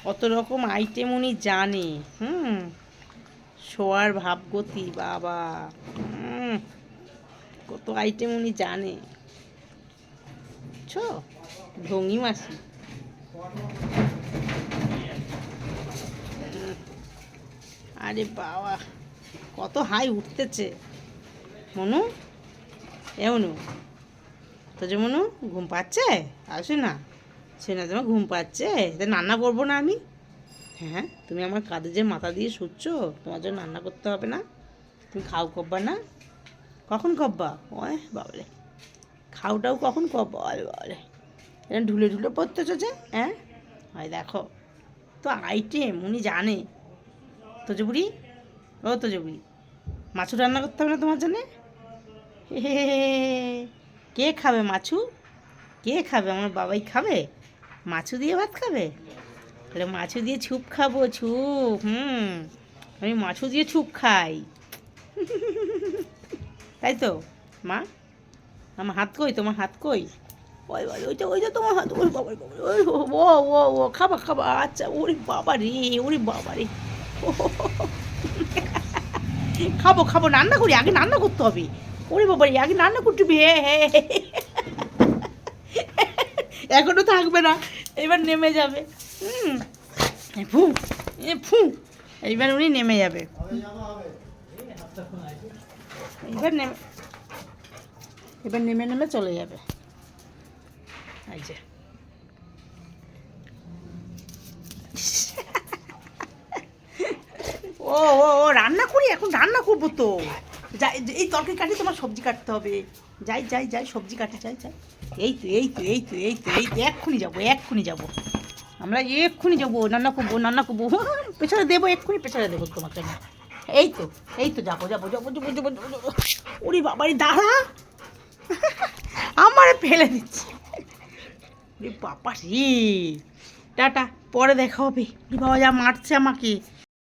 কত রকম আইটেম উনি জানে। শোয়ার ভাবগতি বাবা, কত আইটেম উনি জানে। বুঝছো, ঢঙ্গি মাসি। আরে বাবা, কত হাই উঠতেছে। মনু, এ মনু, তো যে মনু ঘুম পাচ্ছে? আসে না, সে না তোমার ঘুম পাচ্ছে, তা রান্না করবো না আমি? হ্যাঁ, তুমি আমার কাঁধে যে মাথা দিয়ে শুচ্ছ, তোমার জন্য রান্না করতে হবে না? তুমি খাও কব্বা না? কখন কব্বা? ওই বাবলে, খাওটাও কখন কব্বা? আরে বাবলে, এরকম ঢুলে ঢুলে পড়তেছো যে, হ্যাঁ? হয় দেখো, তো আইটেম উনি জানে। তোজো বুড়ি, ও তোজো বুড়ি, মাছু রান্না করতে হবে না তোমার জন্যে? হে, কে খাবে মাছু? কে খাবে? আমার বাবাই খাবে? মাছু দিয়ে ভাত খাবে? তাহলে মাছু দিয়ে ছুপ খাবো, ছুপ। আমি মাছু দিয়ে ছুপ খাই। তাই তো মা? আমার হাত কই? তোমার হাত কই? ওই ওই ওইটা ওইটা তোমার হাত। ওই বাবা, ওই ও ও ও খাবা খাবা, আচ্ছা। ওরে বাবা রে, ওরে বাবা রে। খাবো খাবো, রান্না করি, আগে রান্না করতে হবে। ওরে বাবা রে, আগে রান্না করতে হবে। হ্যাঁ, এখনো থাকবে না, এবার নেমে যাবে। ফু, ফু, এইবার উনি নেমে যাবে। এবার নেমে, এবার নেমে নেমে চলে যাবে। এই যে ও ও ও রান্না করি, এখন রান্না করবো তো। যাই, এই তরকারি কাটি, তোমার সবজি কাটতে হবে। যাই যাই যাই, সবজি কাটি, যাই যাই। এই তো এই তো এই তো এই তো এই তো, এক্ষুনি যাবো, এক্ষুনি যাবো। আমরা এক্ষুনি যাবো, রান্না করবো, রান্না করবো। পেছনে দেবো, এক্ষুনি পেছনে দেবো তোমার জন্য। এই তো এই তো, যাবো যাবো যাবো যাবো যাবো যাবো। ওরে বাবারি, দাঁড়া, আমার ফেলে দিচ্ছে। বাবা রে, টাটা, পরে দেখা হবে। বাবা যা মারছে আমাকে।